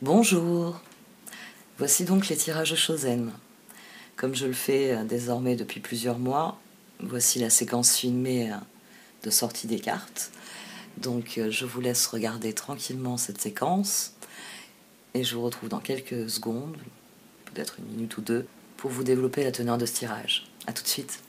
Bonjour, voici donc les tirages Chosen. Comme je le fais désormais depuis plusieurs mois, voici la séquence filmée de sortie des cartes. Donc je vous laisse regarder tranquillement cette séquence et je vous retrouve dans quelques secondes, peut-être une minute ou deux, pour vous développer la teneur de ce tirage. A tout de suite.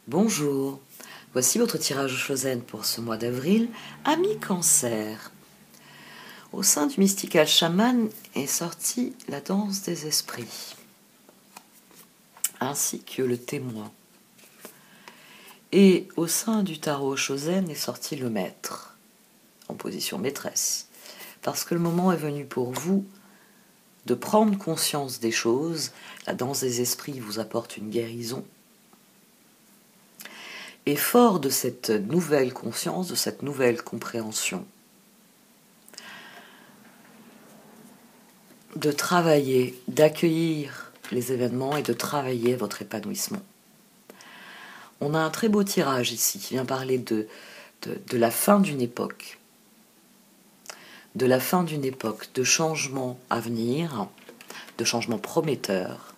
Bonjour, voici votre tirage Chosen pour ce mois d'avril, ami Cancer. Au sein du Mystical Shaman est sortie la danse des esprits, ainsi que le témoin. Et au sein du tarot Chosen est sorti le maître, en position maîtresse, parce que le moment est venu pour vous de prendre conscience des choses. La danse des esprits vous apporte une guérison. Et fort de cette nouvelle conscience, de cette nouvelle compréhension, de travailler, d'accueillir les événements et de travailler votre épanouissement. On a un très beau tirage ici qui vient parler de la fin d'une époque, de la fin d'une époque, de changements à venir, de changements prometteurs.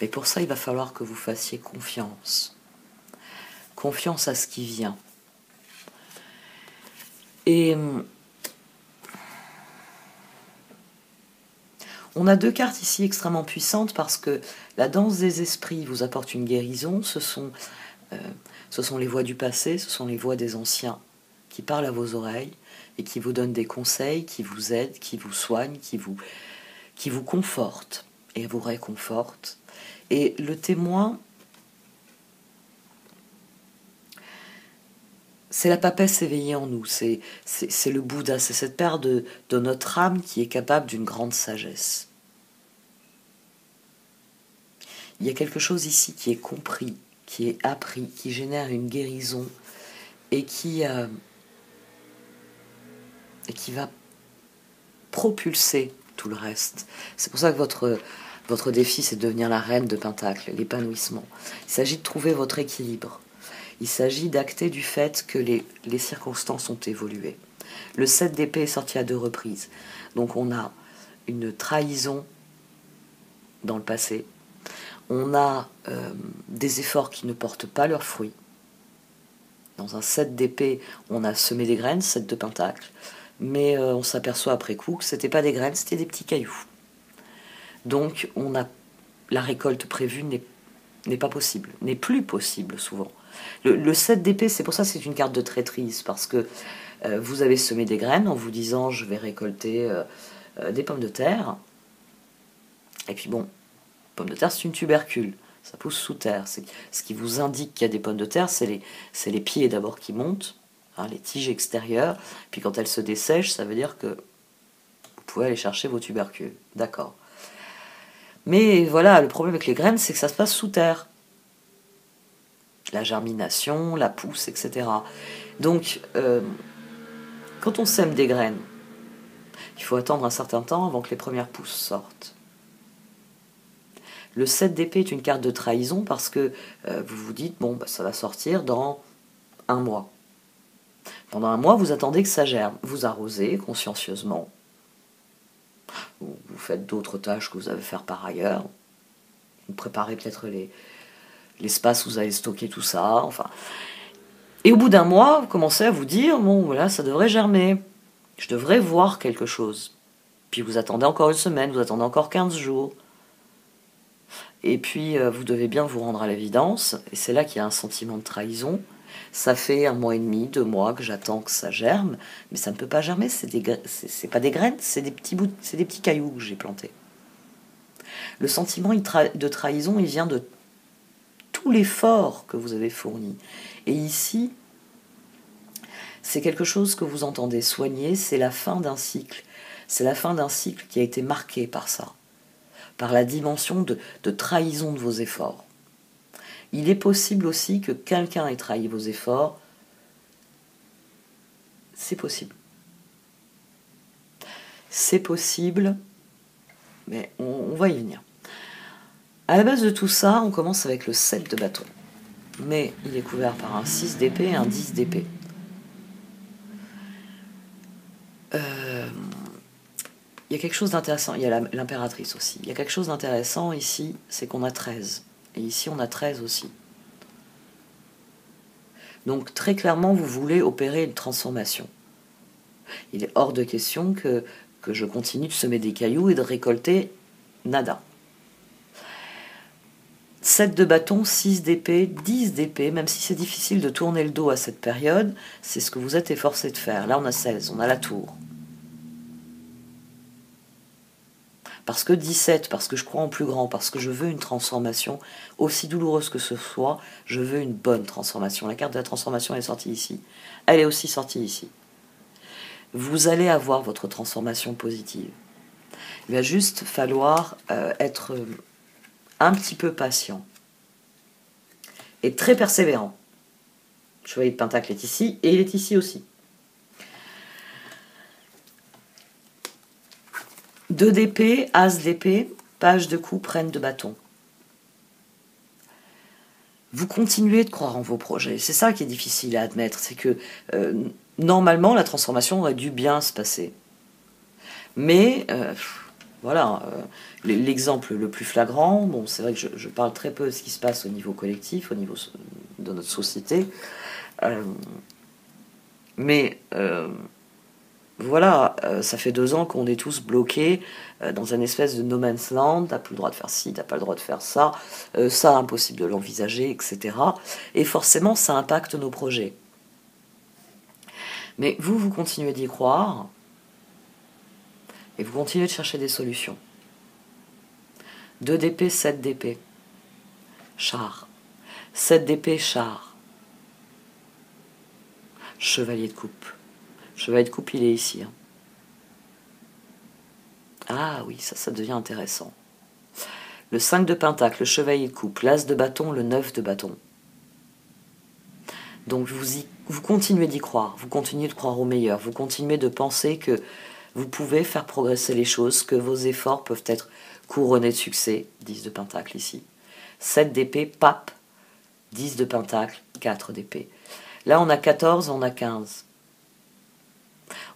Mais pour ça, il va falloir que vous fassiez confiance. Confiance à ce qui vient. Et on a deux cartes ici extrêmement puissantes parce que la danse des esprits vous apporte une guérison. Ce sont les voix du passé, ce sont les voix des anciens qui parlent à vos oreilles et qui vous donnent des conseils, qui vous aident, qui vous soignent, qui vous confortent et vous réconfortent. Et le témoin, c'est la papesse éveillée en nous, c'est le Bouddha, c'est cette part de notre âme qui est capable d'une grande sagesse. Il y a quelque chose ici qui est compris, qui est appris, qui génère une guérison et qui va propulser tout le reste. C'est pour ça que votre défi, c'est de devenir la reine de Pentacle, l'épanouissement. Il s'agit de trouver votre équilibre. Il s'agit d'acter du fait que les circonstances ont évolué. Le 7 d'épée est sorti à 2 reprises. Donc on a une trahison dans le passé. On a des efforts qui ne portent pas leurs fruits. Dans un 7 d'épée, on a semé des graines, 7 de pentacle, mais on s'aperçoit après coup que ce n'était pas des graines, c'était des petits cailloux. Donc la récolte prévue n'est pas possible, n'est plus possible souvent. Le 7 d'épée, c'est pour ça que c'est une carte de traîtrise, parce que vous avez semé des graines en vous disant je vais récolter des pommes de terre. Et puis bon, pommes de terre c'est une tubercule, ça pousse sous terre. Ce qui vous indique qu'il y a des pommes de terre, c'est les pieds d'abord qui montent, hein, les tiges extérieures. Puis quand elles se dessèchent, ça veut dire que vous pouvez aller chercher vos tubercules. D'accord. Mais voilà, le problème avec les graines, c'est que ça se passe sous terre. La germination, la pousse, etc. Donc, quand on sème des graines, il faut attendre un certain temps avant que les premières pousses sortent. Le 7 d'épée est une carte de trahison parce que vous vous dites, bon, bah, ça va sortir dans 1 mois. Pendant 1 mois, vous attendez que ça germe. Vous arrosez consciencieusement. Vous faites d'autres tâches que vous avez faire par ailleurs. Vous préparez peut-être l'espace où vous allez stocker tout ça. Enfin. Et au bout d'1 mois, vous commencez à vous dire, bon, voilà, ça devrait germer. Je devrais voir quelque chose. Puis vous attendez encore 1 semaine, vous attendez encore 15 jours. Et puis vous devez bien vous rendre à l'évidence, et c'est là qu'il y a un sentiment de trahison. Ça fait 1 mois et demi, 2 mois que j'attends que ça germe, mais ça ne peut pas germer, c'est pas des graines, c'est des petits cailloux que j'ai plantés. Le sentiment de trahison, il vient de tout l'effort que vous avez fourni. Et ici, c'est quelque chose que vous entendez soigner, c'est la fin d'un cycle. C'est la fin d'un cycle qui a été marqué par ça, par la dimension de trahison de vos efforts. Il est possible aussi que quelqu'un ait trahi vos efforts. C'est possible. C'est possible, mais on va y venir. À la base de tout ça, on commence avec le 7 de bâton. Mais il est couvert par un 6 d'épée et un 10 d'épée. Il y a quelque chose d'intéressant. Il y a l'impératrice aussi. Il y a quelque chose d'intéressant ici, c'est qu'on a 13. Et ici, on a 13 aussi. Donc, très clairement, vous voulez opérer une transformation. Il est hors de question que je continue de semer des cailloux et de récolter nada. 7 de bâton, 6 d'épée, 10 d'épée, même si c'est difficile de tourner le dos à cette période, c'est ce que vous êtes efforcé de faire. Là, on a 16, on a la tour. Parce que 17, parce que je crois en plus grand, parce que je veux une transformation, aussi douloureuse que ce soit, je veux une bonne transformation. La carte de la transformation est sortie ici. Elle est aussi sortie ici. Vous allez avoir votre transformation positive. Il va juste falloir être un petit peu patient et très persévérant. Le chevalier de Pentacle est ici et il est ici aussi. 2 d'épée, as d'épée, page de coupe, reine de bâton. Vous continuez de croire en vos projets. C'est ça qui est difficile à admettre. C'est que normalement, la transformation aurait dû bien se passer. Mais, voilà, l'exemple le plus flagrant, bon, c'est vrai que je parle très peu de ce qui se passe au niveau collectif, au niveau de notre société. Mais voilà, ça fait 2 ans qu'on est tous bloqués dans une espèce de no man's land. T'as plus le droit de faire ci, t'as pas le droit de faire ça, ça impossible de l'envisager, etc. Et forcément, ça impacte nos projets. Mais vous continuez d'y croire et vous continuez de chercher des solutions. 2 d'épée, 7 d'épée. Char. 7 d'épée, char. Chevalier de coupe. Chevalier de coupe, il est ici. Ah oui, ça devient intéressant. Le 5 de pentacle, le chevalier de coupe, l'as de bâton, le 9 de bâton. Donc vous continuez d'y croire, vous continuez de croire au meilleur, vous continuez de penser que vous pouvez faire progresser les choses, que vos efforts peuvent être couronnés de succès. 10 de pentacle ici. 7 d'épée, pape. 10 de pentacle, 4 d'épée. Là, on a 14, on a 15.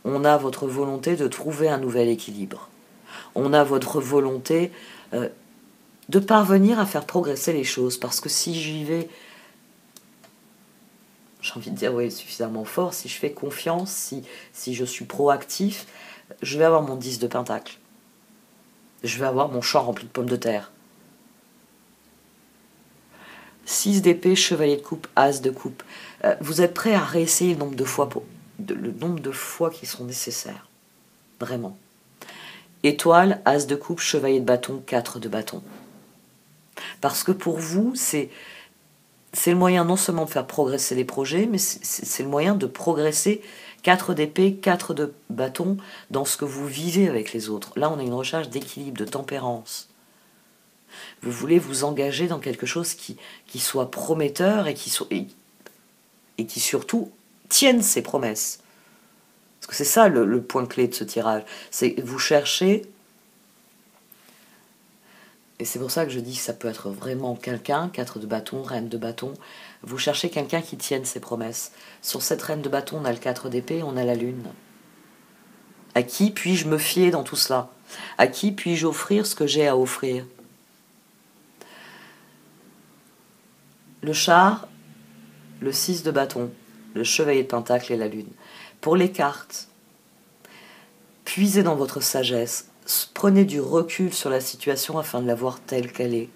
On a votre volonté de trouver un nouvel équilibre. On a votre volonté de parvenir à faire progresser les choses. Parce que si j'y vais, j'ai envie de dire, oui, suffisamment fort, si je fais confiance, si je suis proactif, je vais avoir mon 10 de pentacle. Je vais avoir mon champ rempli de pommes de terre. 6 d'épée, chevalier de coupe, as de coupe. Vous êtes prêt à réessayer le nombre de fois qui seront nécessaires. Vraiment. Étoile, as de coupe, chevalier de bâton, 4 de bâton. Parce que pour vous, c'est le moyen non seulement de faire progresser les projets, mais c'est le moyen de progresser 4 d'épée, 4 de bâton dans ce que vous vivez avec les autres. Là, on a une recherche d'équilibre, de tempérance. Vous voulez vous engager dans quelque chose qui soit prometteur et qui surtout tienne ses promesses. Parce que c'est ça le point clé de ce tirage. C'est vous cherchez, et c'est pour ça que je dis que ça peut être vraiment quelqu'un, 4 de bâton, reine de bâton, vous cherchez quelqu'un qui tienne ses promesses. Sur cette reine de bâton, on a le 4 d'épée, on a la lune. À qui puis-je me fier dans tout cela? À qui puis-je offrir ce que j'ai à offrir? Le char, le 6 de bâton, le chevalier de pentacle et la lune. Pour les cartes, puisez dans votre sagesse, prenez du recul sur la situation afin de la voir telle qu'elle est.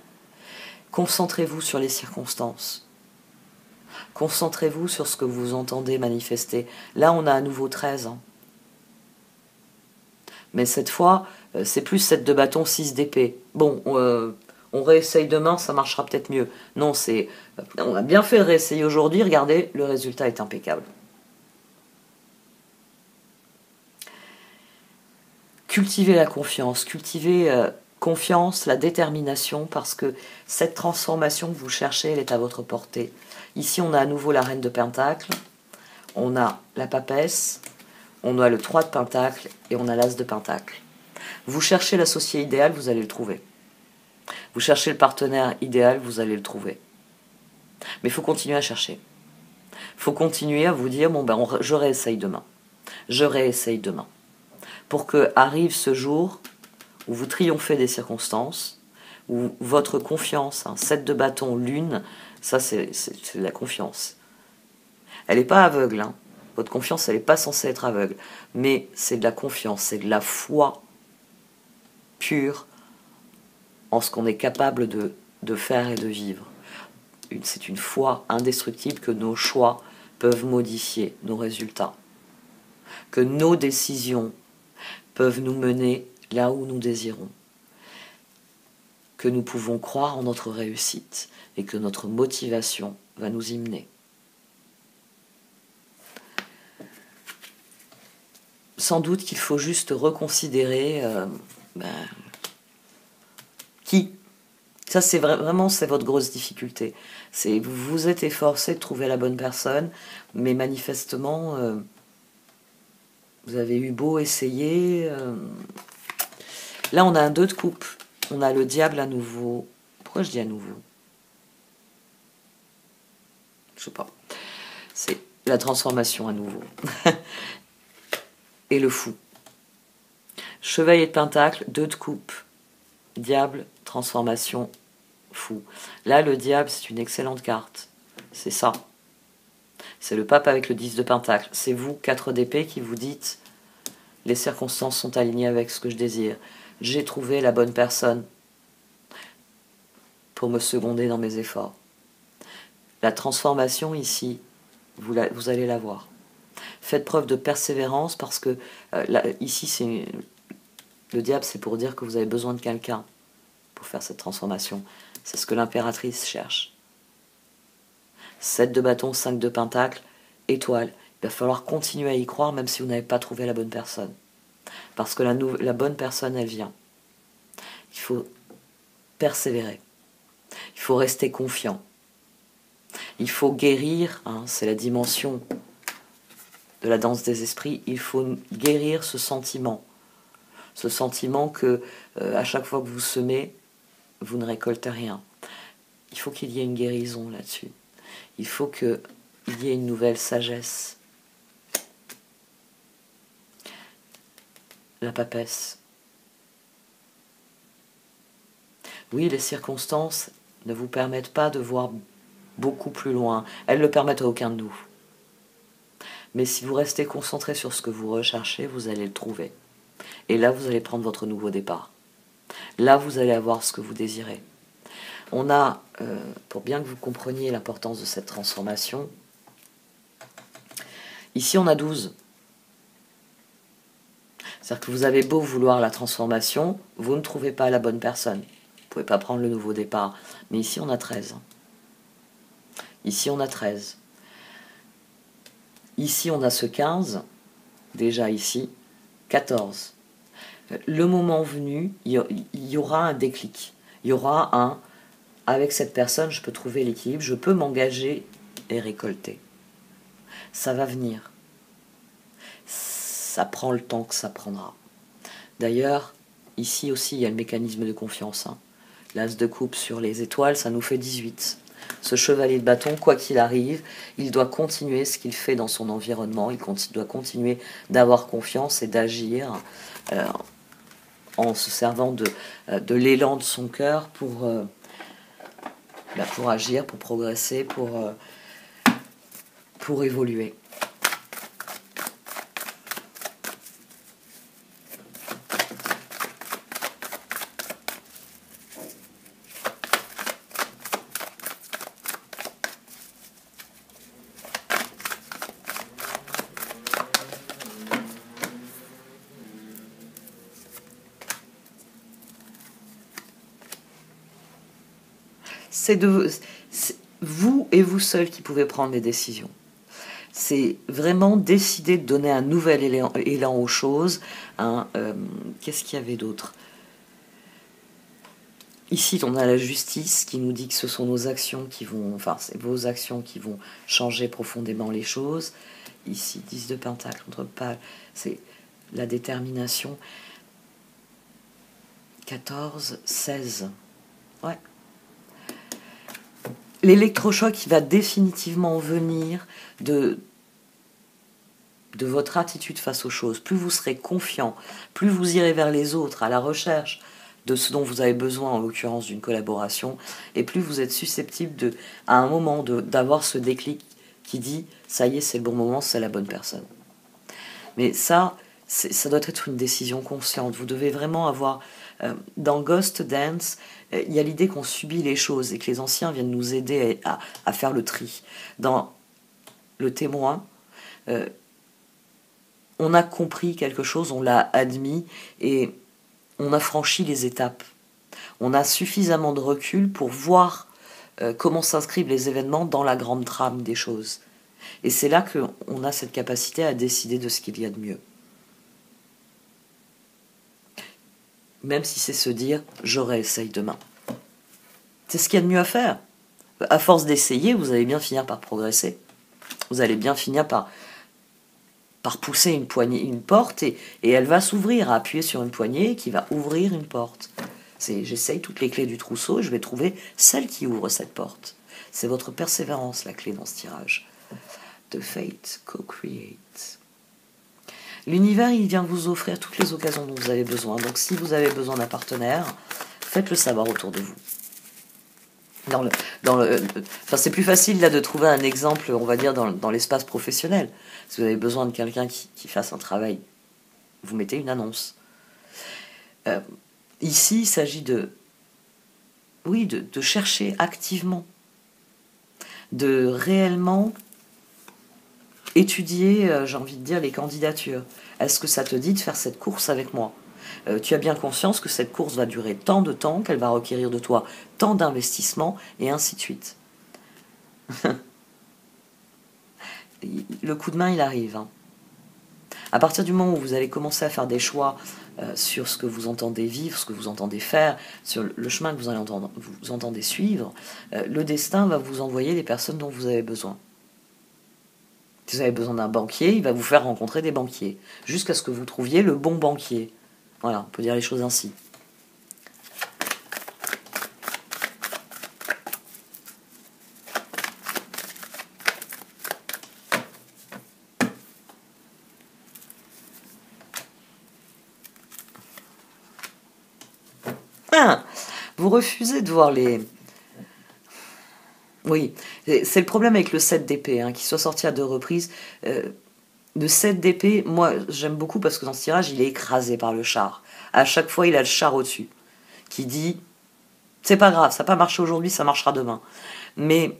Concentrez-vous sur les circonstances. Concentrez-vous sur ce que vous entendez manifester. Là, on a à nouveau 13 ans. Mais cette fois, c'est plus 7 de bâton, 6 d'épée. Bon, On réessaye demain, ça marchera peut-être mieux. Non, c'est on a bien fait de réessayer aujourd'hui, regardez, le résultat est impeccable. Cultivez la confiance, cultivez confiance, la détermination, parce que cette transformation que vous cherchez, elle est à votre portée. Ici, on a à nouveau la reine de Pentacle, on a la papesse, on a le 3 de Pentacle et on a l'as de Pentacle. Vous cherchez l'associé idéal, vous allez le trouver. Vous cherchez le partenaire idéal, vous allez le trouver. Mais il faut continuer à chercher. Il faut continuer à vous dire, bon ben je réessaye demain. Je réessaye demain. Pour que arrive ce jour où vous triomphez des circonstances, où votre confiance, 7 de bâton, lune, ça c'est la confiance. Elle n'est pas aveugle, hein. Votre confiance, elle n'est pas censée être aveugle. Mais c'est de la confiance, c'est de la foi pure en ce qu'on est capable de faire et de vivre. C'est une foi indestructible que nos choix peuvent modifier nos résultats. Que nos décisions peuvent nous mener là où nous désirons. Que nous pouvons croire en notre réussite et que notre motivation va nous y mener. Sans doute qu'il faut juste reconsidérer qui. Ça, c'est vraiment c'est votre grosse difficulté. Vous vous êtes efforcé de trouver la bonne personne, mais manifestement, vous avez eu beau essayer. Là, on a un 2 de coupe. On a le diable à nouveau. Pourquoi je dis à nouveau? Je sais pas. C'est la transformation à nouveau. Et le fou. Chevalier de Pentacle, 2 de coupe. Diable, transformation, fou. Là, le diable, c'est une excellente carte. C'est ça. C'est le pape avec le 10 de Pentacle. C'est vous, 4 d'épée, qui vous dites les circonstances sont alignées avec ce que je désire. J'ai trouvé la bonne personne pour me seconder dans mes efforts. La transformation ici, vous allez la voir. Faites preuve de persévérance parce que ici, le diable, c'est pour dire que vous avez besoin de quelqu'un pour faire cette transformation. C'est ce que l'impératrice cherche. 7 de bâton, 5 de pentacle, étoile. Il va falloir continuer à y croire même si vous n'avez pas trouvé la bonne personne. Parce que la bonne personne, elle vient. Il faut persévérer. Il faut rester confiant. Il faut guérir, c'est la dimension de la danse des esprits, il faut guérir ce sentiment. Ce sentiment que à chaque fois que vous semez, vous ne récoltez rien. Il faut qu'il y ait une guérison là-dessus. Il faut qu'il y ait une nouvelle sagesse. La papesse. Oui, les circonstances ne vous permettent pas de voir beaucoup plus loin. Elles ne le permettent à aucun de nous. Mais si vous restez concentré sur ce que vous recherchez, vous allez le trouver. Et là, vous allez prendre votre nouveau départ. Là, vous allez avoir ce que vous désirez. On a, pour bien que vous compreniez l'importance de cette transformation, ici on a 12. C'est-à-dire que vous avez beau vouloir la transformation, vous ne trouvez pas la bonne personne. Vous ne pouvez pas prendre le nouveau départ. Mais ici on a 13. Ici on a 13. Ici on a ce 15. Déjà ici, 14. Le moment venu, il y aura un déclic. Il y aura un, avec cette personne, je peux trouver l'équilibre, je peux m'engager et récolter. Ça va venir. Ça prend le temps que ça prendra. D'ailleurs, ici aussi, il y a le mécanisme de confiance. L'as de coupe sur les étoiles, ça nous fait 18. Ce chevalier de bâton, quoi qu'il arrive, il doit continuer ce qu'il fait dans son environnement, il doit continuer d'avoir confiance et d'agir en se servant de l'élan de son cœur pour agir, pour progresser, pour évoluer. c'est vous et vous seul qui pouvez prendre les décisions. C'est vraiment décider de donner un nouvel élan aux choses. Qu'est-ce qu'il y avait d'autre? Ici, on a la justice qui nous dit que ce sont nos actions qui vont... Enfin, c'est vos actions qui vont changer profondément les choses. Ici, 10 de Pentacle contre Pâle, c'est la détermination. 14, 16. Ouais. L'électrochoc qui va définitivement venir de votre attitude face aux choses. Plus vous serez confiant, plus vous irez vers les autres à la recherche de ce dont vous avez besoin, en l'occurrence d'une collaboration, et plus vous êtes susceptible à un moment d'avoir ce déclic qui dit « ça y est, c'est le bon moment, c'est la bonne personne ». Mais ça doit être une décision consciente. Vous devez vraiment avoir... dans Ghost Dance, il y a l'idée qu'on subit les choses et que les anciens viennent nous aider à faire le tri. Dans Le Témoin, on a compris quelque chose, on l'a admis et on a franchi les étapes. On a suffisamment de recul pour voir comment s'inscrivent les événements dans la grande trame des choses. Et c'est là qu'on a cette capacité à décider de ce qu'il y a de mieux. Même si c'est se dire « je réessaye demain ». C'est ce qu'il y a de mieux à faire. À force d'essayer, vous allez bien finir par progresser. Vous allez bien finir par pousser une porte et elle va s'ouvrir, à appuyer sur une poignée qui va ouvrir une porte. J'essaye toutes les clés du trousseau et je vais trouver celle qui ouvre cette porte. C'est votre persévérance la clé dans ce tirage. The Fate, Co-Create. L'univers, il vient vous offrir toutes les occasions dont vous avez besoin. Donc si vous avez besoin d'un partenaire, faites-le savoir autour de vous. C'est plus facile là de trouver un exemple, on va dire, dans l'espace professionnel. Si vous avez besoin de quelqu'un qui fasse un travail, vous mettez une annonce. Ici, il s'agit de chercher activement, de réellement étudier, j'ai envie de dire, les candidatures. Est-ce que ça te dit de faire cette course avec moi ? Tu as bien conscience que cette course va durer tant de temps, qu'elle va requérir de toi tant d'investissement, et ainsi de suite. Le coup de main, il arrive. Hein. À partir du moment où vous allez commencer à faire des choix sur ce que vous entendez vivre, ce que vous entendez faire, sur le chemin que vous entendez suivre, le destin va vous envoyer les personnes dont vous avez besoin. Si vous avez besoin d'un banquier, il va vous faire rencontrer des banquiers, jusqu'à ce que vous trouviez le bon banquier. Voilà, on peut dire les choses ainsi. Vous refusez de voir les... Oui, c'est le problème avec le 7 d'épée, qui soit sorti à 2 reprises. Le 7 d'épée, moi, j'aime beaucoup parce que dans ce tirage, il est écrasé par le char. À chaque fois, il a le char au-dessus, qui dit « c'est pas grave, ça n'a pas marché aujourd'hui, ça marchera demain ». Mais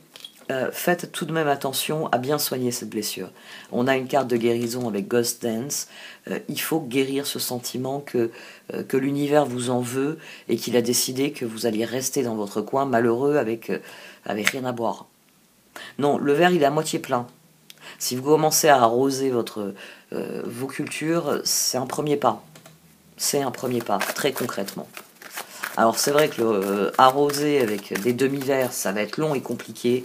faites tout de même attention à bien soigner cette blessure. On a une carte de guérison avec Ghost Dance. Il faut guérir ce sentiment que l'univers vous en veut et qu'il a décidé que vous alliez rester dans votre coin malheureux avec rien à boire. Non, le verre, il est à moitié plein. Si vous commencez à arroser vos cultures, c'est un premier pas. C'est un premier pas, très concrètement. Alors c'est vrai que arroser avec des demi-verres, ça va être long et compliqué,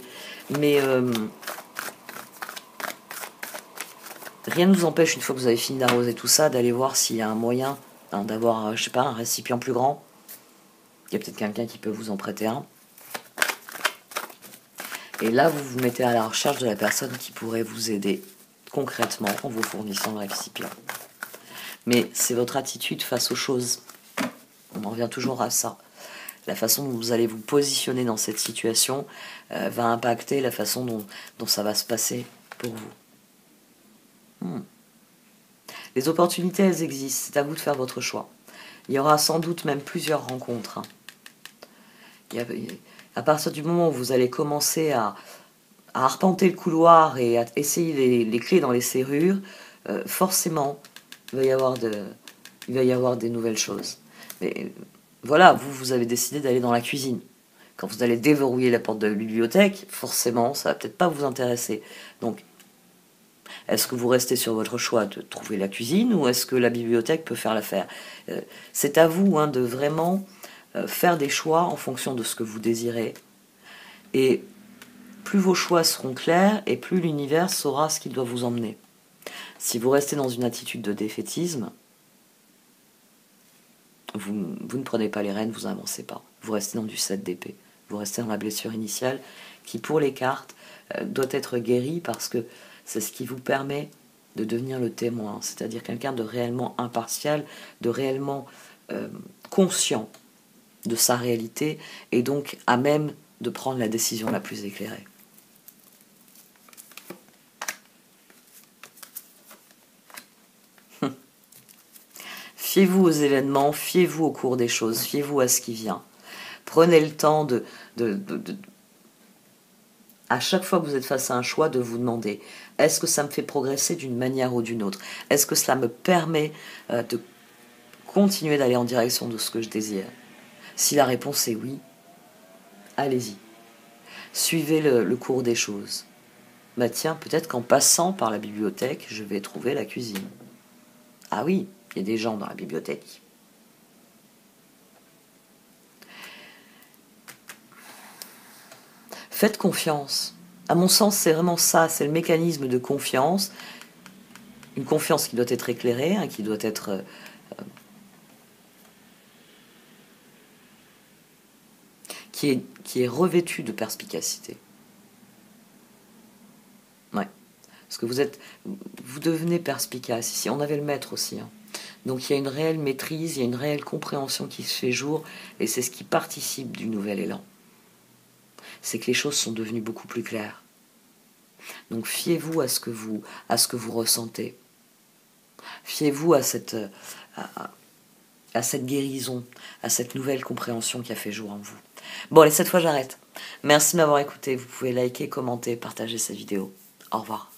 mais rien ne vous empêche, une fois que vous avez fini d'arroser tout ça, d'aller voir s'il y a un moyen d'avoir, je sais pas, un récipient plus grand. Il y a peut-être quelqu'un qui peut vous en prêter un. Et là, vous vous mettez à la recherche de la personne qui pourrait vous aider concrètement en vous fournissant le récipient. Mais c'est votre attitude face aux choses. On en revient toujours à ça. La façon dont vous allez vous positionner dans cette situation va impacter la façon dont ça va se passer pour vous. Les opportunités, elles existent. C'est à vous de faire votre choix. Il y aura sans doute même plusieurs rencontres. À partir du moment où vous allez commencer à arpenter le couloir et à essayer les clés dans les serrures, forcément, il va y avoir des nouvelles choses. Mais voilà, vous avez décidé d'aller dans la cuisine. Quand vous allez déverrouiller la porte de la bibliothèque, forcément, ça va peut-être pas vous intéresser. Donc, est-ce que vous restez sur votre choix de trouver la cuisine ou est-ce que la bibliothèque peut faire l'affaire? C'est à vous de vraiment faire des choix en fonction de ce que vous désirez. Et plus vos choix seront clairs et plus l'univers saura ce qu'il doit vous emmener. Si vous restez dans une attitude de défaitisme, vous ne prenez pas les rênes, vous n'avancez pas. Vous restez dans du 7 d'épée. Vous restez dans la blessure initiale qui, pour les cartes, doit être guérie parce que c'est ce qui vous permet de devenir le témoin, c'est-à-dire quelqu'un de réellement impartial, de réellement conscient de sa réalité et donc à même de prendre la décision la plus éclairée. Fiez-vous aux événements, fiez-vous au cours des choses, fiez-vous à ce qui vient. Prenez le temps à chaque fois que vous êtes face à un choix, de vous demander, est-ce que ça me fait progresser d'une manière ou d'une autre? Est-ce que cela me permet de continuer d'aller en direction de ce que je désire? Si la réponse est oui, allez-y. Suivez le cours des choses. Bah tiens, peut-être qu'en passant par la bibliothèque, je vais trouver la cuisine. Ah oui, il y a des gens dans la bibliothèque. Faites confiance. À mon sens, c'est vraiment ça, c'est le mécanisme de confiance. Une confiance qui doit être éclairée, qui doit être... qui est revêtue de perspicacité. Ouais. Parce que vous devenez perspicace. Ici, on avait le maître aussi. Donc il y a une réelle maîtrise, il y a une réelle compréhension qui se fait jour, et c'est ce qui participe du nouvel élan. C'est que les choses sont devenues beaucoup plus claires. Donc fiez-vous à ce que vous ressentez. Fiez-vous à cette guérison, à cette nouvelle compréhension qui a fait jour en vous. Bon, allez, cette fois j'arrête. Merci de m'avoir écouté. Vous pouvez liker, commenter, partager cette vidéo. Au revoir.